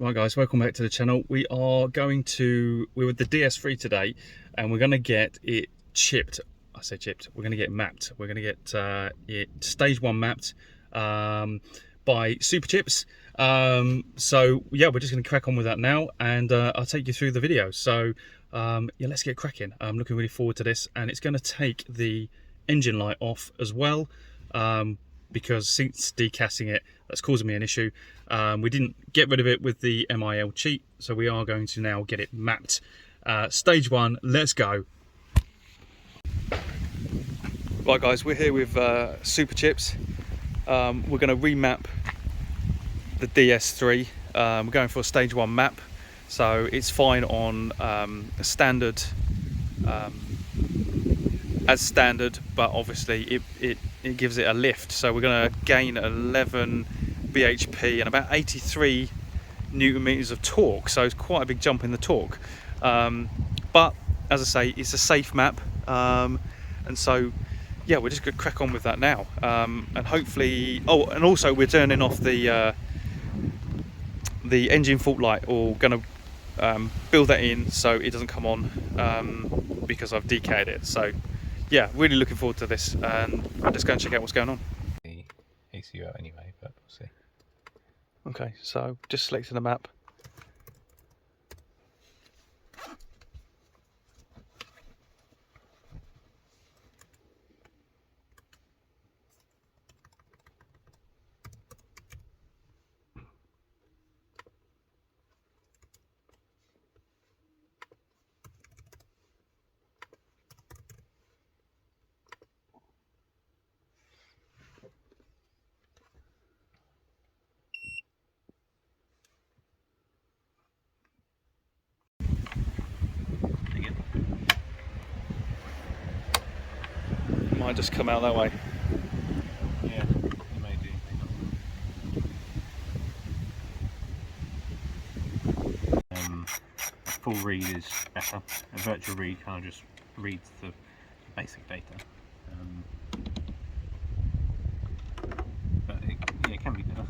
Right guys, welcome back to the channel. We're with the DS3 today, and we're going to get it chipped. I say chipped, we're going to get it mapped. We're going to get it stage 1 mapped by SUPERCHIPS. So yeah, we're just going to crack on with that now, and I'll take you through the video. So yeah, let's get cracking. I'm looking really forward to this, and it's going to take the engine light off as well, because since decasting it, that's causing me an issue. We didn't get rid of it with the MIL cheat, so we are going to now get it mapped. Stage 1, let's go. Right guys, we're here with SUPERCHIPS. We're going to remap the DS3. We're going for a stage 1 map, so it's fine on a standard, as standard, but obviously it gives it a lift. So we're going to gain 11 bhp and about 83 newton meters of torque, so it's quite a big jump in the torque, but as I say, it's a safe map, and so yeah, we're just going to crack on with that now, and hopefully, oh, and also we're turning off the engine fault light, or going to build that in so it doesn't come on, because I've decayed it. So yeah, really looking forward to this, and I'll just go and check out what's going on. The ECU out anyway, but we'll see. Okay, so just selecting the map. Might just come out that way. Yeah, you may do. A full read is better. A virtual read kind of just reads the basic data. But it can be better.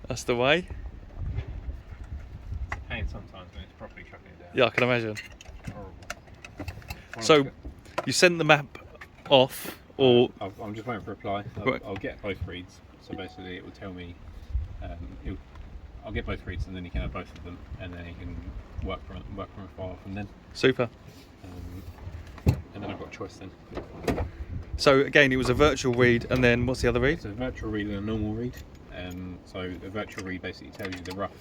That's the way. It's a pain sometimes when it's properly chucking it down. Yeah, I can imagine. Horrible. So you sent the map off, or I'm just waiting for a reply. Right. I'll get both reads. So basically, it will tell me. I'll get both reads, and then you can have both of them, and then you can work from a file from then. super. And then I've got a choice then. So again, it was a virtual read, and then what's the other read? It's a virtual read and a normal read. So a virtual read basically tells you the rough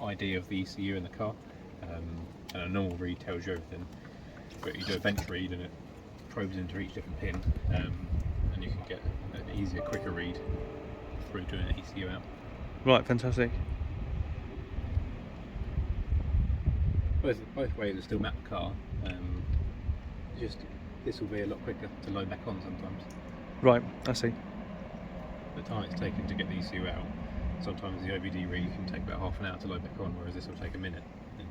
ID of the ECU in the car, and a normal read tells you everything. But you do a bench read, and it probes into each different pin, and you can get an easier, quicker read through doing an ECU out. Right, fantastic. Both ways are still map the car. Just this will be a lot quicker to load back on sometimes. Right, I see. The time it's taken to get the ECU out, sometimes the OBD read can take about half an hour to load back on, whereas this will take a minute. And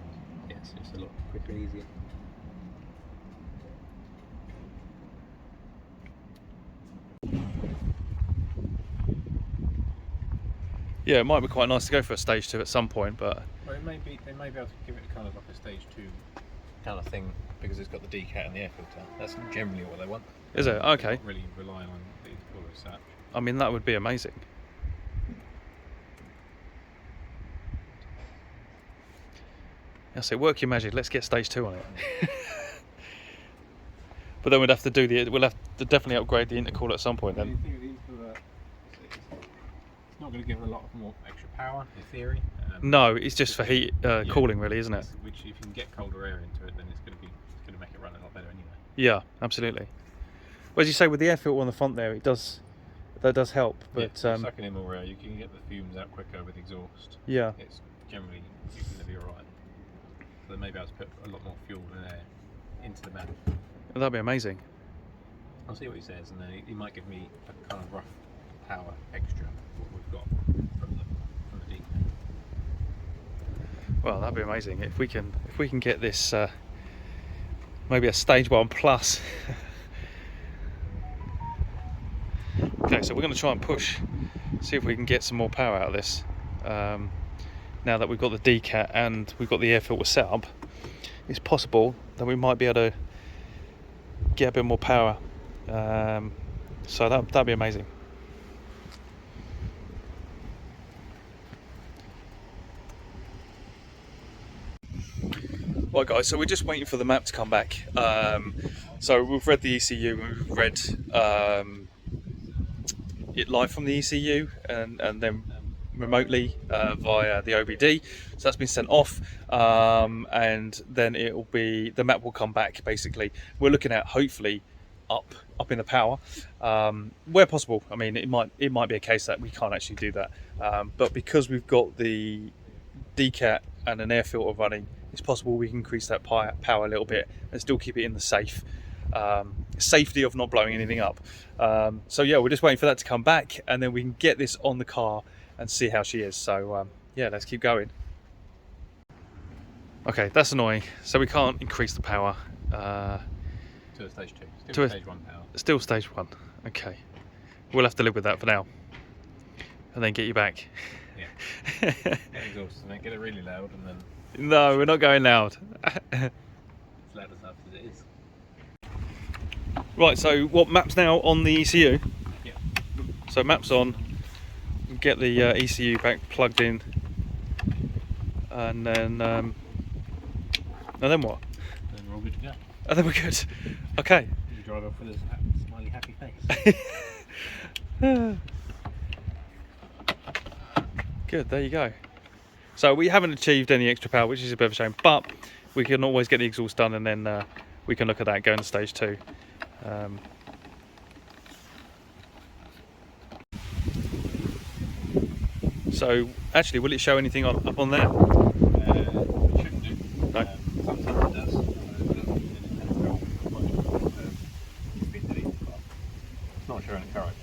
yes, it's a lot quicker and easier. Yeah, it might be quite nice to go for a stage 2 at some point, but Well, they may be able to give it kind of like a stage 2 kind of thing, because it's got the decat and the air filter. That's generally what they want. is it? Okay. Not really relying on the full as such. I mean, that would be amazing. I say, work your magic. Let's get stage 2 on it. But then we'll have to definitely upgrade the intercooler at some point. Then. The thing with the intercooler, it's not going to give it a lot more extra power in theory. No, it's just for heat, cooling, really, isn't it? Which, if you can get colder air into it, then it's going to make it run a lot better anyway. Yeah, absolutely. Well, as you say, with the air filter on the front there, that does help. But sucking in more air, you can get the fumes out quicker with exhaust. Yeah, it's generally going to be alright. So then maybe I'll put a lot more fuel and air into the map. That'd be amazing. I'll see what he says, and then he might give me a kind of rough power extra what we've got from the deep. Well, that'd be amazing if we can get this maybe a stage 1 plus. Okay, so we're going to try and push, see if we can get some more power out of this. Now that we've got the decat and we've got the air filter set up, it's possible that we might be able to get a bit more power. So that'd be amazing. Right guys, so we're just waiting for the map to come back. So we've read the ECU and we've read it live from the ECU and then remotely via the OBD. So that's been sent off, and then the map will come back. Basically, we're looking at hopefully up in the power where possible. I mean, it might be a case that we can't actually do that, but because we've got the decat and an air filter running, it's possible we can increase that power a little bit and still keep it in the safety of not blowing anything up. So yeah, we're just waiting for that to come back, and then we can get this on the car and see how she is. So yeah, let's keep going. Okay, that's annoying. So we can't increase the power. To a stage 2. Still stage 1 power. Still stage 1. Okay. We'll have to live with that for now. And then get you back. Yeah. Get exhaust and then get it really loud and then... No, we're not going loud. It's loud enough as it is. Right, so what, map's now on the ECU? Yeah. So map's on. Get the ECU back plugged in. And then what? Then we're all good to go. And then we're good. Okay. You drive off with a smiley happy face. Good, there you go. So we haven't achieved any extra power, which is a bit of a shame, but we can always get the exhaust done, and then we can look at that going to stage 2. So actually, will it show anything up on there? It shouldn't do. No. Sometimes it does. It's not showing a current.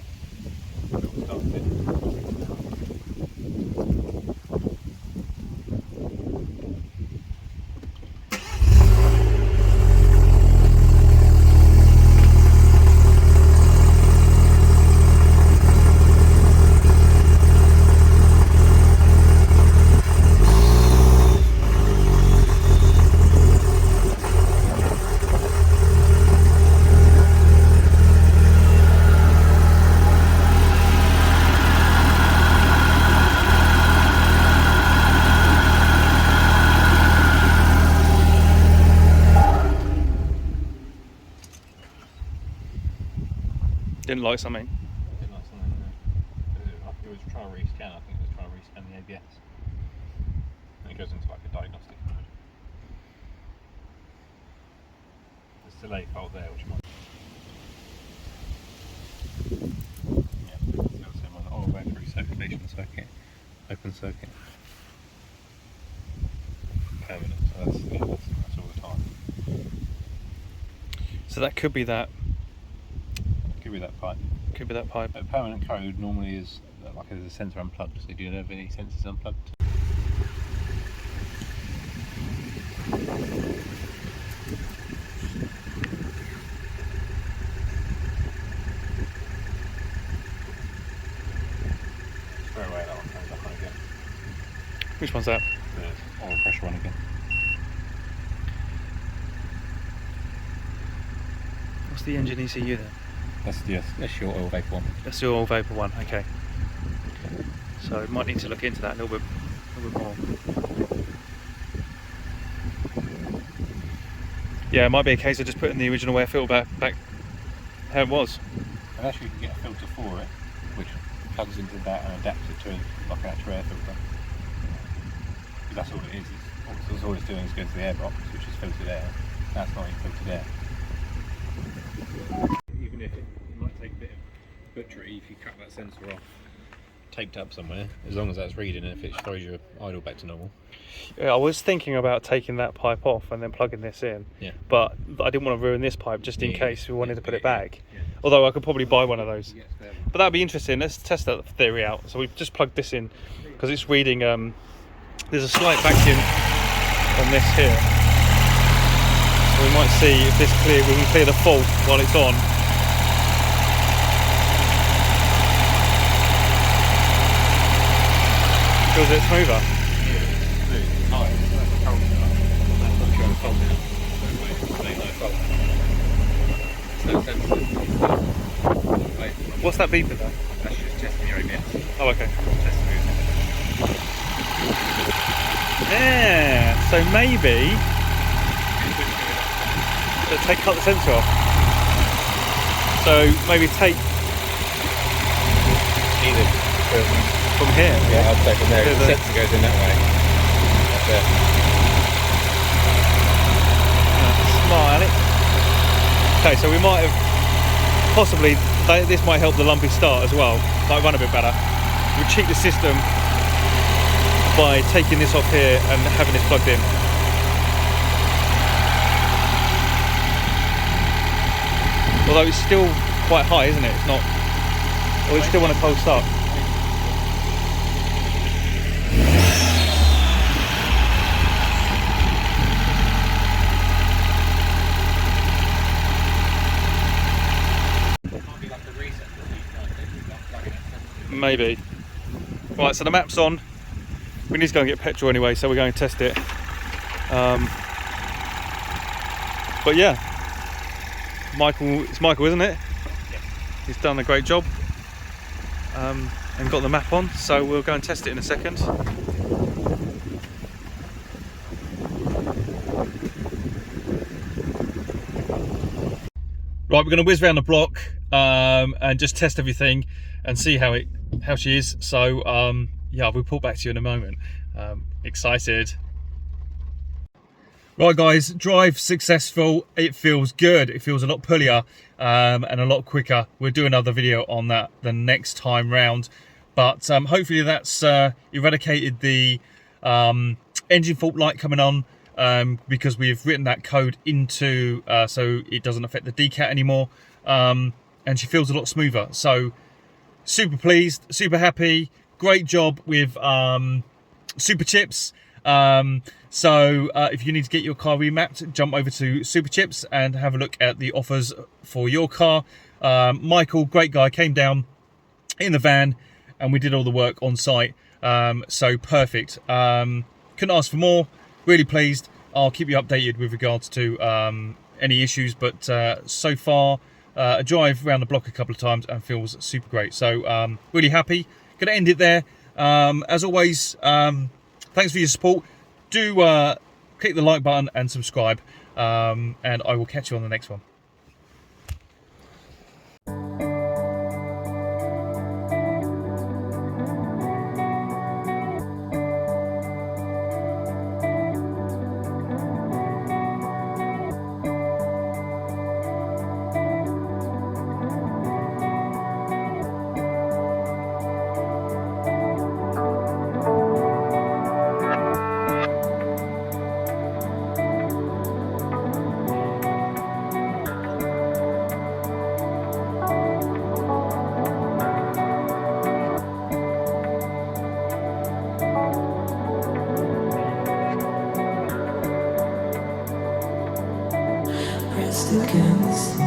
It'll start it. Didn't like something. Didn't like something, no. It was trying to rescan, I think it was trying to rescan the ABS. And it goes into like a diagnostic mode. There's a delay fault there, which might... Yeah, it's the same one. Oh, battery circulation circuit. Open circuit. Permanent, so that's all the time. So that could be that. Could be that pipe. Could be that pipe. A permanent code normally is like a sensor unplugged, so do you have any sensors unplugged? Throw away that one, turn back on again. Which one's that? The oil pressure one again. What's the engine ECU then? That's your oil vapor one. That's the oil vapor one, okay. So might need to look into that a little bit more. Yeah, it might be a case of just putting the original air filter back how it was. And actually, you can get a filter for it, which plugs into that and adapts it to like an actual air filter. That's all it is. All it's doing is going to the air box, which is filtered air. That's not even filtered air. Even if it might take a bit of butchery, if you cut that sensor off, taped up somewhere, as long as that's reading, and if it throws your idle back to normal. Yeah, I was thinking about taking that pipe off and then plugging this in, but I didn't want to ruin this pipe just in case we wanted to put it back. Although I could probably buy one of those. But that'd be interesting. Let's test that theory out. So we've just plugged this in because it's reading. There's a slight vacuum on this here, so we might see if this we can clear the fault while it's on. Feels a bit smoother. What's that beeping there? That's just testing your ABS. Oh, okay. Yeah, so maybe cut the sensor off. So maybe take either from here. Yeah, I'd say from there. The sensor goes in that way. That's it. Smart, Alex. Okay, so we might have possibly this might help the lumpy start as well. Might run a bit better. We cheat the system by taking this off here and having this plugged in. Although it's still quite high, isn't it? It's not. Or it's still on a cold start. Maybe. Right, so the map's on. We need to go and get petrol anyway, so we're going to test it. But yeah, it's Michael, isn't it? Yeah. He's done a great job and got the map on, so we'll go and test it in a second. Right, we're going to whiz around the block and just test everything and see how she is. So yeah, I'll report back to you in a moment. Excited. Right guys, drive successful. It feels good. It feels a lot pullier and a lot quicker. We'll do another video on that the next time round. But hopefully that's eradicated the engine fault light coming on because we've written that code into so it doesn't affect the decat anymore. And she feels a lot smoother. So super pleased, super happy. Great job with SUPERCHIPS. So if you need to get your car remapped, jump over to SUPERCHIPS and have a look at the offers for your car. Michael, great guy, came down in the van and we did all the work on site. So perfect. Couldn't ask for more. Really pleased. I'll keep you updated with regards to any issues, but so far a drive around the block a couple of times and feels super great. So really happy. Gonna end it there. As always, thanks for your support. Do click the like button and subscribe, and I will catch you on the next one. Rest against